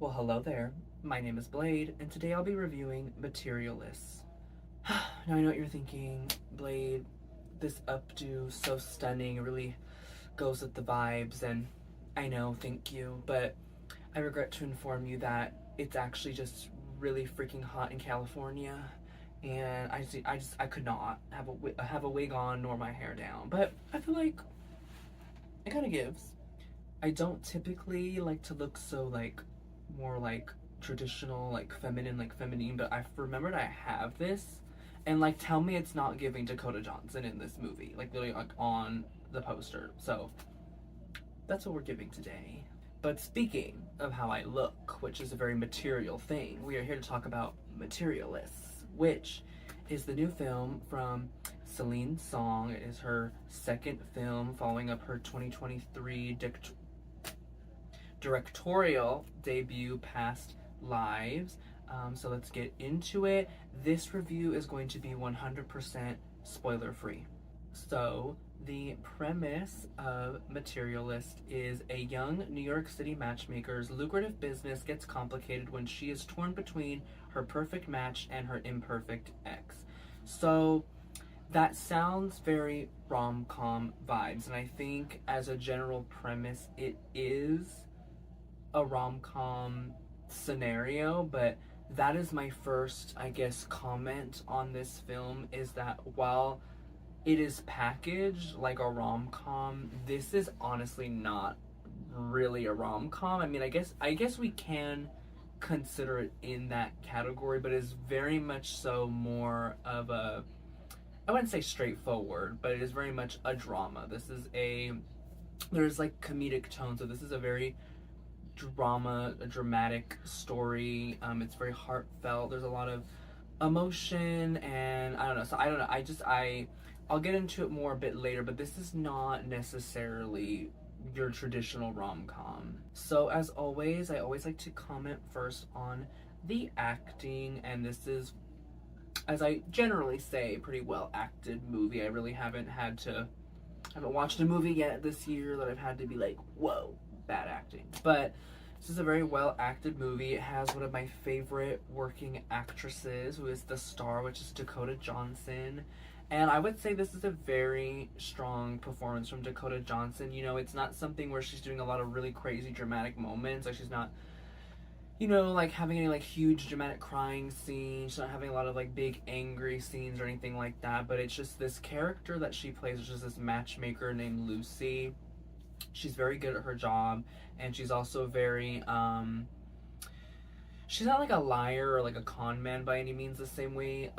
Well, hello there. My name is Blade, and today I'll be reviewing Materialists. Now I know what you're thinking, Blade, this updo, so stunning, it really goes with the vibes, and I know, thank you, but I regret to inform you that it's actually just really freaking hot in California, and I could not have a wig on nor my hair down, but I feel like it kind of gives. I don't typically like to look so more traditional, like feminine, but I've remembered I have this. And tell me it's not giving Dakota Johnson in this movie, like literally like on the poster. So that's what we're giving today. But speaking of how I look, which is a very material thing, we are here to talk about Materialists, which is the new film from Celine Song. It is her second film following up her 2023 directorial debut, Past Lives. So let's get into it. This review is going to be 100% spoiler free. So the premise of Materialist is a young New York City matchmaker's lucrative business gets complicated when she is torn between her perfect match and her imperfect ex. So that sounds very rom-com vibes, and I think as a general premise it is a rom-com scenario, but that is my first, I guess, comment on this film, is that while it is packaged like a rom-com, this is honestly not really a rom-com. I mean, I guess we can consider it in that category, but it's very much so more of a, I wouldn't say straightforward, but it is very much a drama. There's like comedic tones, so this is a very a dramatic story. It's very heartfelt. There's a lot of emotion, and I don't know. So I don't know. I'll get into it more a bit later, but this is not necessarily your traditional rom-com. So as always, I always like to comment first on the acting, and this is, as I generally say, a pretty well acted movie. I really haven't watched a movie yet this year that I've had to be like, whoa, bad acting. But this is a very well acted movie. It has one of my favorite working actresses, who is the star, which is Dakota Johnson. And I would say this is a very strong performance from Dakota Johnson. You know, it's not something where she's doing a lot of really crazy dramatic moments. Like, she's not, like having any huge dramatic crying scenes. She's not having a lot of big angry scenes or anything like that. But it's just this character that she plays, which is this matchmaker named Lucy. She's very good at her job, and she's also very she's not like a liar or like a con man by any means, the same way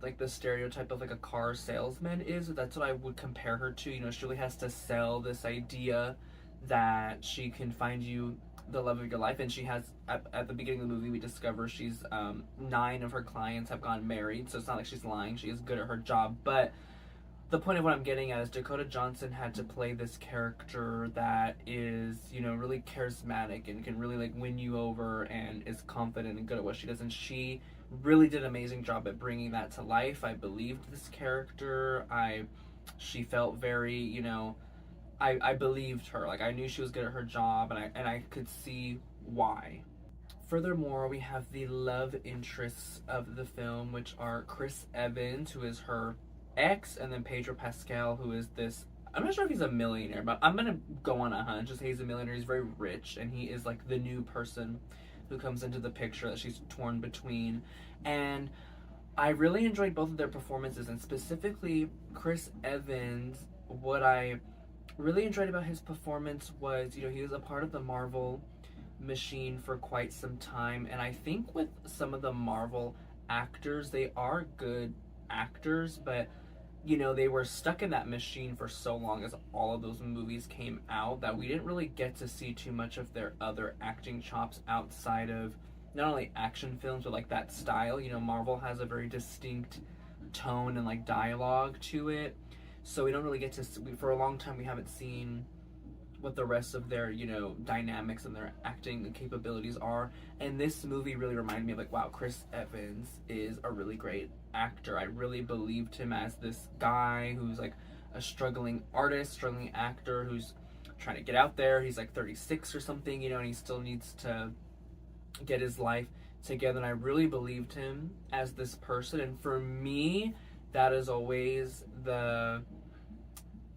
like the stereotype of like a car salesman is. That's what I would compare her to. She really has to sell this idea that she can find you the love of your life, and she has, at the beginning of the movie we discover she's 9 of her clients have gone married, so it's not like she's lying. She is good at her job. But the point of what I'm getting at is Dakota Johnson had to play this character that is, really charismatic and can really win you over and is confident and good at what she does. And she really did an amazing job at bringing that to life. I believed this character. She felt very, I believed her. I knew she was good at her job, and I could see why. Furthermore, we have the love interests of the film, which are Chris Evans, who is her ex, and then Pedro Pascal, who is this, I'm not sure if he's a millionaire, but I'm gonna go on a hunch, just he's a millionaire. He's very rich, and he is the new person who comes into the picture that she's torn between. And I really enjoyed both of their performances, and specifically Chris Evans. What I really enjoyed about his performance was, he was a part of the Marvel machine for quite some time, and I think with some of the Marvel actors, they are good actors, but they were stuck in that machine for so long as all of those movies came out that we didn't really get to see too much of their other acting chops outside of not only action films, but that style. Marvel has a very distinct tone and dialogue to it, so we don't really get to see, for a long time we haven't seen what the rest of their dynamics and their acting capabilities are. And this movie really reminded me of wow, Chris Evans is a really great actor. I really believed him as this guy who's a struggling artist, struggling actor, who's trying to get out there. He's like 36 or something, you know, and he still needs to get his life together. And I really believed him as this person. And for me, that is always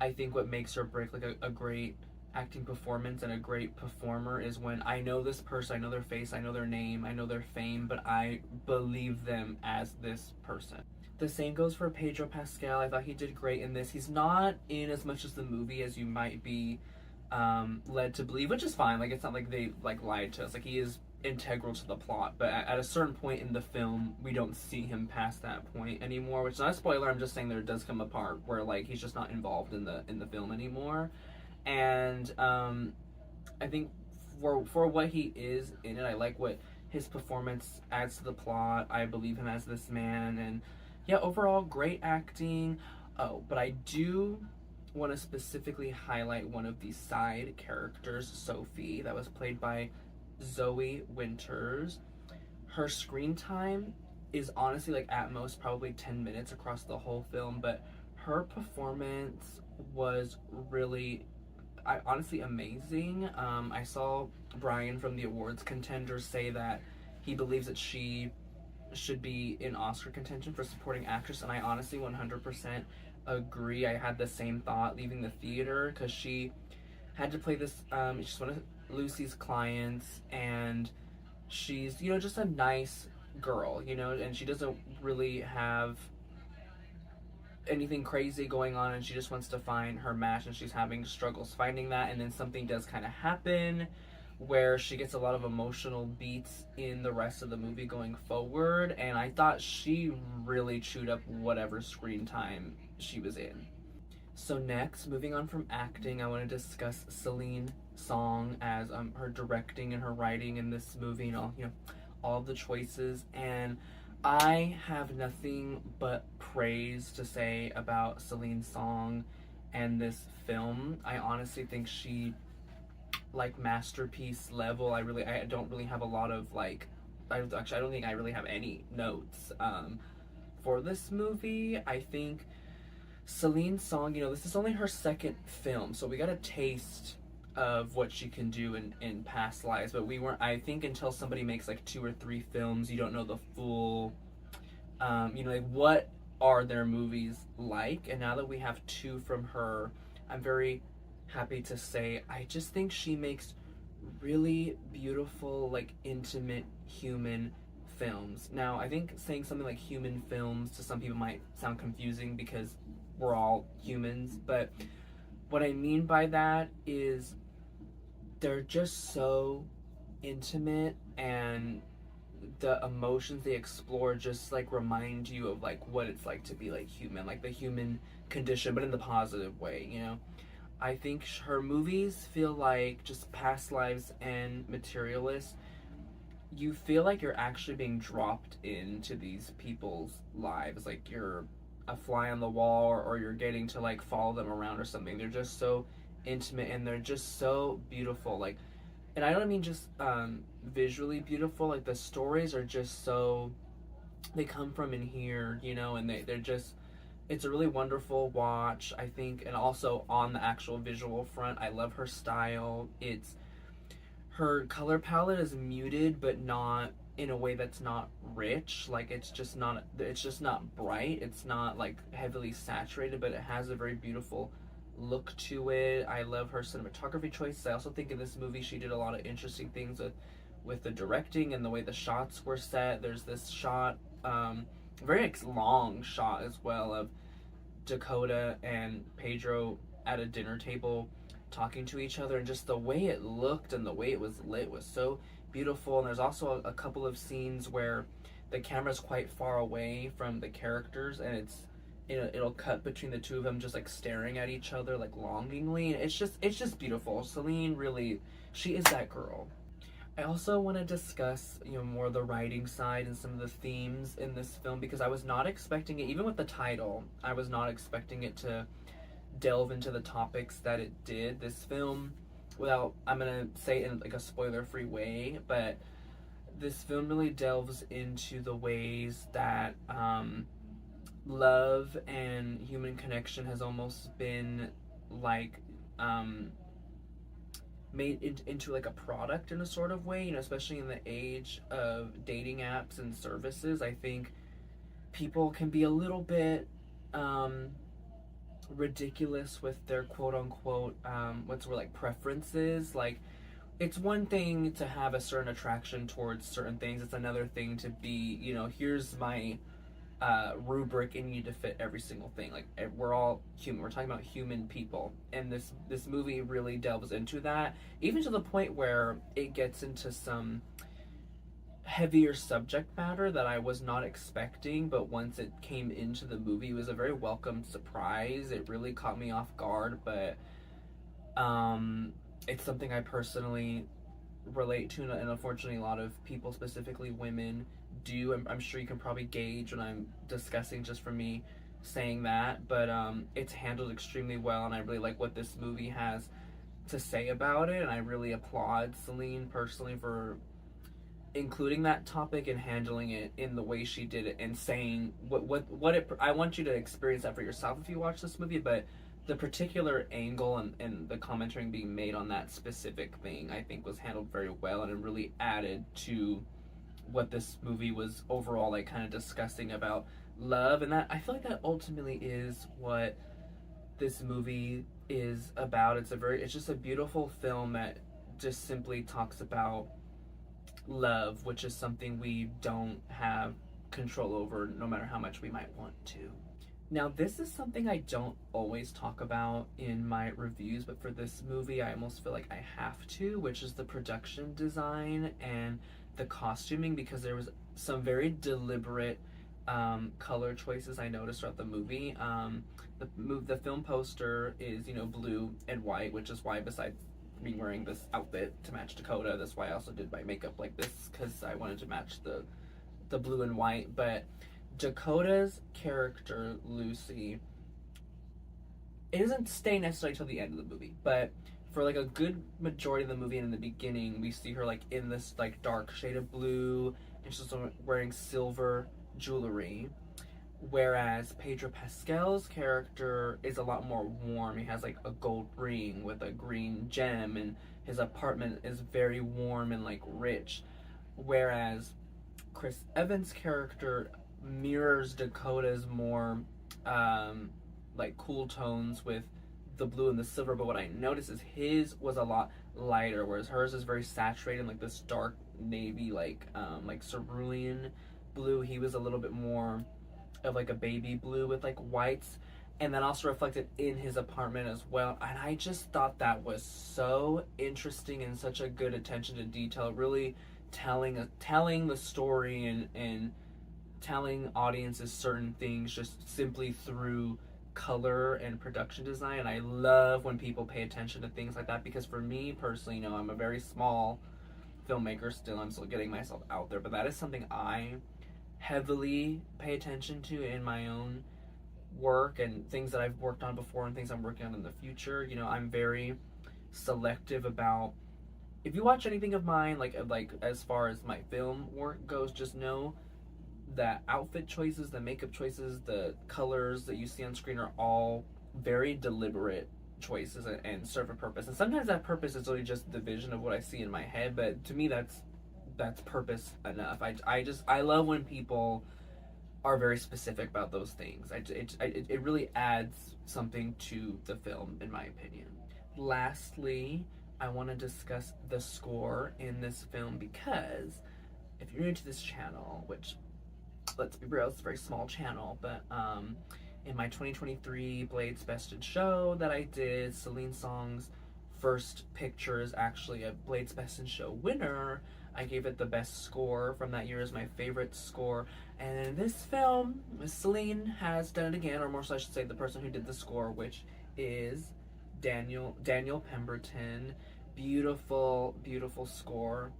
I think what makes or break like a great acting performance and a great performer is when I know this person, I know their face, I know their name, I know their fame, but I believe them as this person. The same goes for Pedro Pascal. I thought he did great in this. He's not in as much as the movie as you might be led to believe, which is fine. Like, it's not like they like lied to us. Like, he is integral to the plot, but at a certain point in the film, we don't see him past that point anymore. Which is not a spoiler. I'm just saying there does come a part where like he's just not involved in the film anymore. And I think for what he is in it, I like what his performance adds to the plot. I believe him as this man, and yeah, overall great acting. Oh, but I do want to specifically highlight one of the side characters, Sophie, that was played by Zoe Winters. Her screen time is honestly like at most probably 10 minutes across the whole film, but her performance was really honestly amazing. I saw Brian from the awards contenders say that he believes that she should be in Oscar contention for supporting actress, and I honestly 100% agree. I had the same thought leaving the theater because she had to play this. She's one of Lucy's clients, and she's, you know, just a nice girl, you know, and she doesn't really have anything crazy going on, and she just wants to find her match, and she's having struggles finding that. And then something does kind of happen where she gets a lot of emotional beats in the rest of the movie going forward, and I thought she really chewed up whatever screen time she was in. So next, moving on from acting, I want to discuss Celine Song as her directing and her writing in this movie, and all of the choices. And I have nothing but praise to say about Celine Song and this film. I honestly think she, like, masterpiece level. I don't really have a lot of like, I don't think I really have any notes for this movie. I think Celine Song, you know, this is only her second film, so we got a taste of what she can do in past lives, but we weren't, I think, until somebody makes like 2 or 3 films, you don't know the full, like, what are their movies like. And now that we have 2 from her, I'm very happy to say I just think she makes really beautiful, like, intimate human films. Now, I think saying something like human films to some people might sound confusing because we're all humans, but what I mean by that is they're just so intimate, and the emotions they explore just like remind you of like what it's like to be like human, like the human condition, but in the positive way, you know. I think her movies feel like just Past Lives and Materialists. You feel like you're actually being dropped into these people's lives, like you're a fly on the wall, or you're getting to like follow them around or something. They're just so intimate, and they're just so beautiful. Like, and I don't mean just visually beautiful. Like, the stories are just so, they come from in here, you know, and they're just, it's a really wonderful watch, I think. And also on the actual visual front, I love her style. It's, her color palette is muted, but not in a way that's not rich. Like, it's just not bright. It's not like heavily saturated, but it has a very beautiful look to it. I love her cinematography choices. I also think in this movie she did a lot of interesting things with the directing and the way the shots were set. There's this shot, very long shot as well, of Dakota and Pedro at a dinner table talking to each other, and just the way it looked and the way it was lit was so beautiful. And there's also a couple of scenes where the camera's quite far away from the characters, and it'll cut between the 2 of them just like staring at each other like longingly. It's just beautiful. Celine really, she is that girl. I also want to discuss, more of the writing side and some of the themes in this film, because I was not expecting it, even with the title, I was not expecting it to delve into the topics that it did. This film, without, I'm gonna say it in like a spoiler-free way, but this film really delves into the ways that love and human connection has almost been like into like a product in a sort of way, you know, especially in the age of dating apps and services. I think people can be a little bit ridiculous with their quote unquote what's word, like preferences. Like, it's one thing to have a certain attraction towards certain things, it's another thing to be, you know, here's my rubric and you need to fit every single thing. Like, we're all human, we're talking about human people, and this movie really delves into that, even to the point where it gets into some heavier subject matter that I was not expecting, but once it came into the movie, it was a very welcome surprise. It really caught me off guard, but it's something I personally relate to, and unfortunately, a lot of people, specifically women, do. I'm sure you can probably gauge when I'm discussing just from me saying that, but it's handled extremely well, and I really like what this movie has to say about it, and I really applaud Celine personally for including that topic and handling it in the way she did it, and saying what it. I want you to experience that for yourself if you watch this movie, but the particular angle and the commentary being made on that specific thing, I think, was handled very well, and it really added to what this movie was overall like kind of discussing about love. And that, I feel like that ultimately is what this movie is about. It's just a beautiful film that just simply talks about love, which is something we don't have control over no matter how much we might want to. Now, this is something I don't always talk about in my reviews, but for this movie, I almost feel like I have to, which is the production design and the costuming, because there was some very deliberate color choices I noticed throughout the movie. The film poster is, you know, blue and white, which is why, besides me wearing this outfit to match Dakota, that's why I also did my makeup like this, because I wanted to match the blue and white. But Dakota's character, Lucy, it doesn't stay necessarily till the end of the movie, but for like a good majority of the movie and in the beginning, we see her like in this like dark shade of blue, and she's wearing silver jewelry. Whereas Pedro Pascal's character is a lot more warm. He has like a gold ring with a green gem, and his apartment is very warm and like rich. Whereas Chris Evans' character mirrors Dakota's more like cool tones with the blue and the silver, but what I noticed is his was a lot lighter, whereas hers is very saturated in like this dark navy, like cerulean blue. He was a little bit more of like a baby blue with like whites, and then also reflected in his apartment as well. And I just thought that was so interesting and such a good attention to detail, really telling the story and telling audiences certain things just simply through color and production design. And I love when people pay attention to things like that, because for me personally, you know, I'm a very small filmmaker still. I'm still getting myself out there, but that is something I heavily pay attention to in my own work and things that I've worked on before and things I'm working on in the future. You know, I'm very selective about, if you watch anything of mine, like as far as my film work goes, just know that outfit choices, the makeup choices, the colors that you see on screen are all very deliberate choices and serve a purpose. And sometimes that purpose is really just the vision of what I see in my head, but to me that's purpose enough. I love when people are very specific about those things. It really adds something to the film, in my opinion. Lastly, I want to discuss the score in this film, because if you're new to this channel, which, let's be real, it's a very small channel, but in my 2023 Blades Best in Show that I did, Celine Song's first picture is actually a Blades Best in Show winner. I gave it the best score from that year as my favorite score. And in this film, Celine has done it again, or more so I should say the person who did the score, which is Daniel Pemberton. Beautiful, beautiful score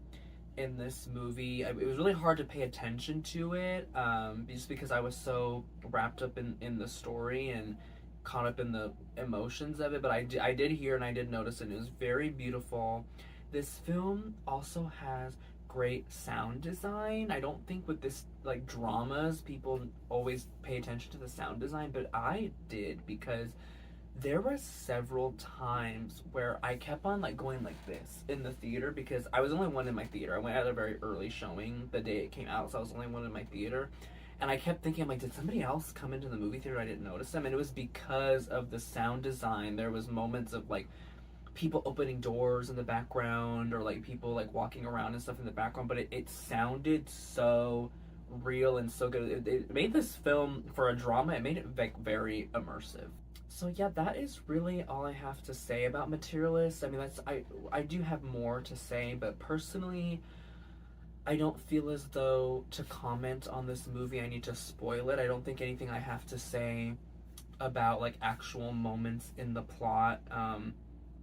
in this movie. It was really hard to pay attention to it, just because I was so wrapped up in the story and caught up in the emotions of it. But I did hear and I did notice, and it was very beautiful. This film also has great sound design. I don't think with this like dramas people always pay attention to the sound design, but I did, because there were several times where I kept on like going like this in the theater because I was the only one in my theater. I went at a very early showing the day it came out, so I was the only one in my theater. And I kept thinking, I'm like, did somebody else come into the movie theater? I didn't notice them. And it was because of the sound design. There was moments of like people opening doors in the background or like people like walking around and stuff in the background, but it sounded so real and so good. It made this film, for a drama, it made it like very immersive. So yeah, that is really all I have to say about Materialists. I mean, I do have more to say, but personally, I don't feel as though to comment on this movie I need to spoil it. I don't think anything I have to say about like actual moments in the plot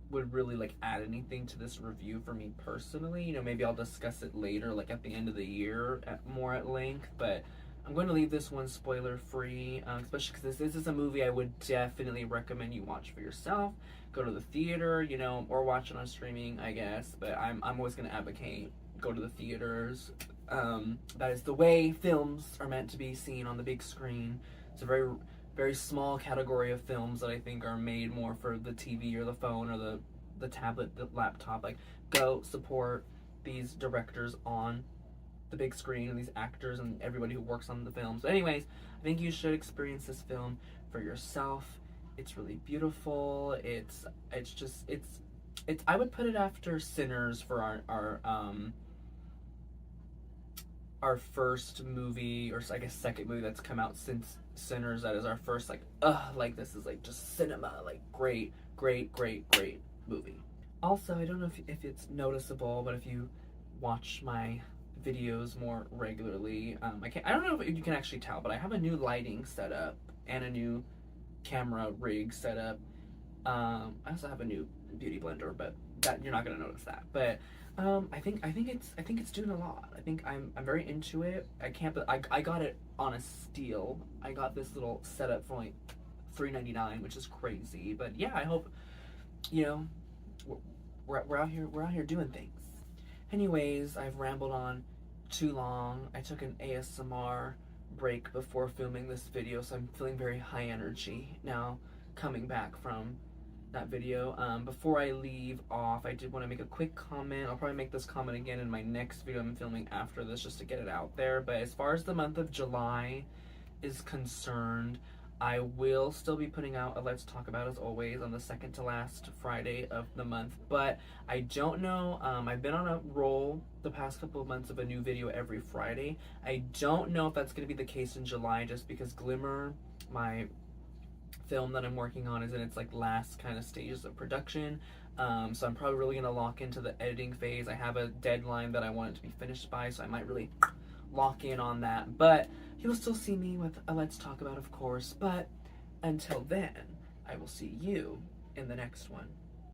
would really like add anything to this review for me personally. You know, maybe I'll discuss it later, like at the end of the year, more at length. But I'm going to leave this one spoiler free, especially because this is a movie I would definitely recommend you watch for yourself. Go to the theater, you know, or watch it on streaming, I guess. But I'm always going to advocate go to the theaters. That is the way films are meant to be seen on the big screen. It's a very small category of films that I think are made more for the TV or the phone or the tablet, the laptop. Like, go support these directors on the big screen and these actors and everybody who works on the film. So anyways, I think you should experience this film for yourself. It's really beautiful. It's I would put it after Sinners for our first movie, or I guess second movie that's come out since Sinners. That is our first like this is like just cinema, like great movie. Also, I don't know if it's noticeable, but if you watch my videos more regularly, I don't know if you can actually tell, but I have a new lighting setup and a new camera rig setup. I also have a new beauty blender, but that you're not gonna notice that. But I think it's doing a lot. I think I'm very into it. I got it on a steal. I got this little setup for like $3.99, which is crazy. But yeah, I hope, you know, we're out here doing things. Anyways, I've rambled on too long. I took an ASMR break before filming this video, so I'm feeling very high energy now coming back from that video. Before I leave off, I did want to make a quick comment. I'll probably make this comment again in my next video I'm filming after this just to get it out there. But as far as the month of July is concerned, I will still be putting out a Let's Talk About as always on the second to last Friday of the month. But I don't know, I've been on a roll the past couple of months of a new video every Friday. I don't know if that's going to be the case in July just because Glimmer, my film that I'm working on, is in its like last kind of stages of production. So I'm probably really gonna lock into the editing phase. I have a deadline that I want it to be finished by, so I might really lock in on that. But you'll still see me with a Let's Talk About, of course. But until then, I will see you in the next one.